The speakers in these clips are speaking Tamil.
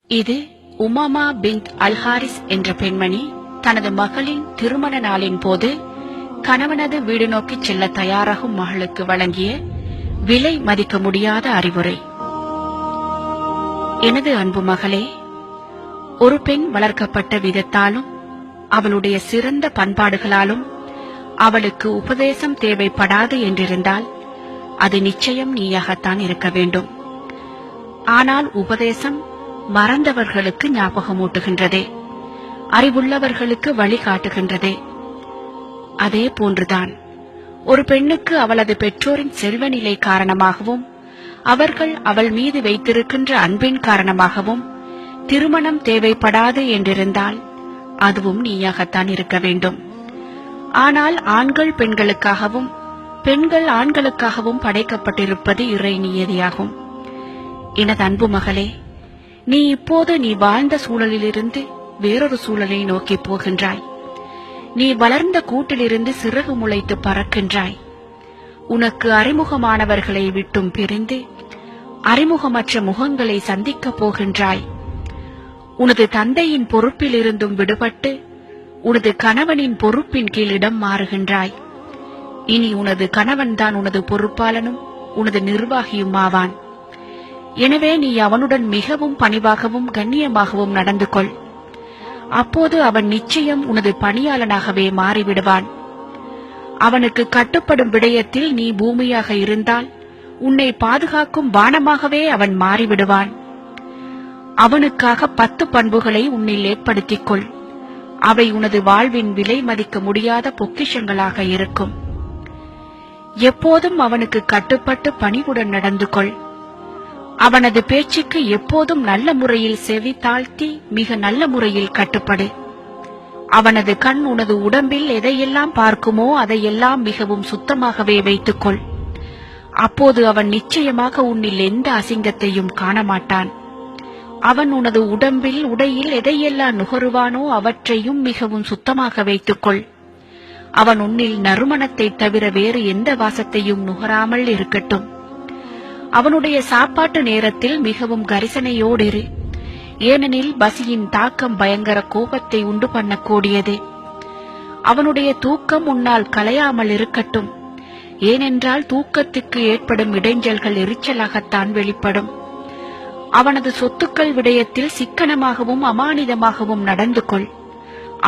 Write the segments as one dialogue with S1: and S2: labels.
S1: இது உமாமா பின்த் அல்ஹாரிஸ் என்ற பெண்மணி தனது மகளின் திருமண நாளின் போது கணவனது வீடு நோக்கி செல்ல தயாராகும் மகளுக்கு வழங்கிய விலை மதிக்க முடியாத அறிவுரை. எனது அன்பு மகளே, ஒரு பெண் வளர்க்கப்பட்ட விதத்தாலும் அவளுடைய சிறந்த பண்பாடுகளாலும் அவளுக்கு உபதேசம் தேவைப்படாது என்றிருந்தால் அது நிச்சயம் நீயாகத்தான் இருக்க வேண்டும். ஆனால் உபதேசம் மறந்தவர்களுக்கு ஞாபகமூட்டுகின்றதே, அறிவுள்ளவர்களுக்கு வழிகாட்டுகின்றதே. அதே போன்றுதான் ஒரு பெண்ணுக்கு அவளது பெற்றோரின் செல்வநிலை காரணமாகவும் அவர்கள் அவள் மீது வைத்திருக்கின்ற அன்பின் காரணமாகவும் திருமணம் தேவைப்படாது என்றிருந்தால் அதுவும் நீயாகத்தான் இருக்க வேண்டும். ஆனால் ஆண்கள் பெண்களுக்காகவும் பெண்கள் ஆண்களுக்காகவும் படைக்கப்பட்டிருப்பது இறை நியதியாகும். எனது அன்பு மகளே, நீ இப்போது நீ வாழ்ந்த சூழலிலிருந்து வேறொரு சூழலை நோக்கி போகின்றாய். நீ வளர்ந்த கூட்டிலிருந்து சிறகு முளைத்து பறக்கின்றாய். உனக்கு அறிமுகமானவர்களை விட்டும் பிரிந்து அறிமுகமற்ற முகங்களை சந்திக்கப் போகின்றாய். உனது தந்தையின் பொறுப்பிலிருந்தும் விடுபட்டு உனது கணவனின் பொறுப்பின் கீழ் இடம் மாறுகின்றாய். இனி உனது கணவன்தான் உனது பொறுப்பாளனும் உனது நிர்வாகியும் ஆவான். எனவே நீ அவனுடன் மிகவும் பணிவாகவும் கண்ணியமாகவும் நடந்து கொள். அப்போது அவன் நிச்சயம் உனது பணியாளனாகவே மாறிவிடுவான். அவனுக்கு கட்டுப்படும் விடயத்தில் நீ பூமியாக இருந்தால் உன்னை பாதுகாக்கும் வானமாகவே அவன் மாறிவிடுவான். அவனுக்காக 10 பண்புகளை உன்னில் ஏற்படுத்திக் கொள். அவை உனது வாழ்வின் விலை மதிக்க முடியாத பொக்கிஷங்களாக இருக்கும். எப்போதும் அவனுக்கு கட்டுப்பட்டு பணிவுடன் நடந்து கொள். அவனது பேச்சுக்கு எப்போதும் நல்ல முறையில் செவி தாழ்த்தி மிக நல்ல முறையில் கட்டுப்படு. அவனது கண் உனது உடம்பில் எதையெல்லாம் பார்க்குமோ அதையெல்லாம் மிகவும் சுத்தமாகவே வைத்துக்கொள். அப்போது அவன் நிச்சயமாக உன்னில் எந்த அசிங்கத்தையும் காணமாட்டான். அவன் உனது உடம்பில் உடையில் எதையெல்லாம் நுகருவானோ அவற்றையும் மிகவும் சுத்தமாக வைத்துக்கொள். அவன் உன்னில் நறுமணத்தை தவிர வேறு எந்த வாசத்தையும் நுகராமல் இருக்கட்டும். அவனுடைய சாப்பாட்டு நேரத்தில் மிகவும் கரிசனையோடு இரு. ஏனெனில் பசியின் தாக்கம் பயங்கர கோபத்தை உண்டு பண்ணக்கூடியது. அவனுடைய தூக்கம் உன்னால் கலையாமல் இருக்கட்டும். ஏனென்றால் தூக்கத்துக்கு ஏற்படும் இடைஞ்சல்கள் எரிச்சலாகத்தான் வெளிப்படும். அவனது சொத்துக்கள் விடயத்தில் சிக்கனமாகவும் அமானிதமாகவும் நடந்து கொள்.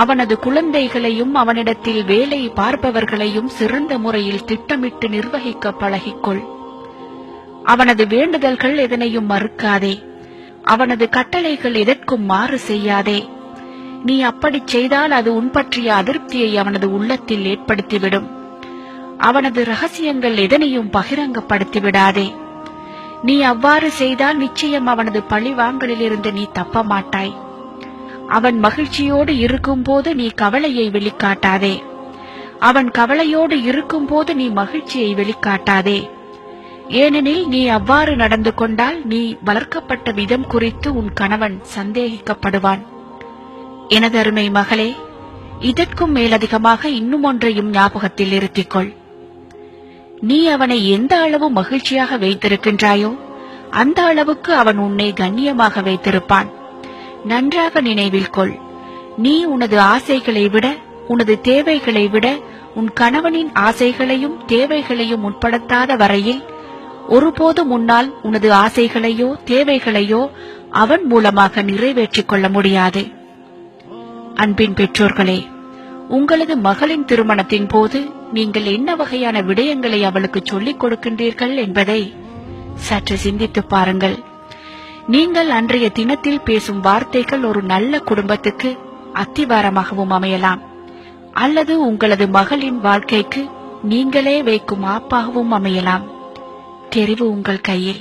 S1: அவனது குழந்தைகளையும் அவனிடத்தில் வேலை பார்ப்பவர்களையும் சிறந்த முறையில் திட்டமிட்டு நிர்வகிக்க பழகிக்கொள். அவனது வேண்டுதல்கள் எதனையும் மறுக்காதே. அவனது கட்டளைகள் எதற்கும் மாறு செய்யாதே. நீ அப்படி செய்தால் அது உன் பற்றிய அதிருப்தியை அவனது உள்ளத்தில் ஏற்படுத்திவிடும். அவனது ரகசியங்கள் எதனையும் பகிரங்கப்படுத்திவிடாதே. நீ அவ்வாறு செய்தால் நிச்சயம் அவனது பழிவாங்கலிலிருந்து நீ தப்ப மாட்டாய். அவன் மகிழ்ச்சியோடு இருக்கும்போது நீ கவலையை வெளிக்காட்டாதே. அவன் கவலையோடு இருக்கும்போது நீ மகிழ்ச்சியை வெளிக்காட்டாதே. ஏனெனில் நீ அவ்வாறு நடந்து கொண்டால் நீ வளர்க்கப்பட்ட விதம் குறித்து உன் கணவன் சந்தேகிக்கப்படுவான். எனது அருமை மகளே, இதற்கும் மேலதிகமாக இன்னும் ஒன்றையும் ஞாபகத்தில் இருத்திக்கொள். நீ அவனை எந்த அளவு மகிழ்ச்சியாக வைத்திருக்கின்றாயோ அந்த அளவுக்கு அவன் உன்னை கண்ணியமாக வைத்திருப்பான். நன்றாக நினைவில் கொள். நீ உனது ஆசைகளை விட உனது தேவைகளை விட உன் கணவனின் ஆசைகளையும் தேவைகளையும் உட்படுத்தாத வரையில் ஒருபோதும் உன்னால் உனது ஆசைகளையோ தேவைகளையோ அவன் மூலமாக நிறைவேற்றிக் கொள்ள முடியாது. அன்பின் பெற்றோர்களே, உங்களது மகளின் திருமணத்தின் போது நீங்கள் என்ன வகையான விடயங்களை அவளுக்கு சொல்லிக் கொடுக்கின்றீர்கள் என்பதை சற்று சிந்தித்து பாருங்கள். நீங்கள் அன்றைய தினத்தில் பேசும் வார்த்தைகள் ஒரு நல்ல குடும்பத்துக்கு அத்திவாரமாகவும் அமையலாம், அல்லது உங்களது மகளின் வாழ்க்கைக்கு நீங்களே வைக்கும் ஆப்பாகவும் அமையலாம். தெரிவு உங்கள் கையில்.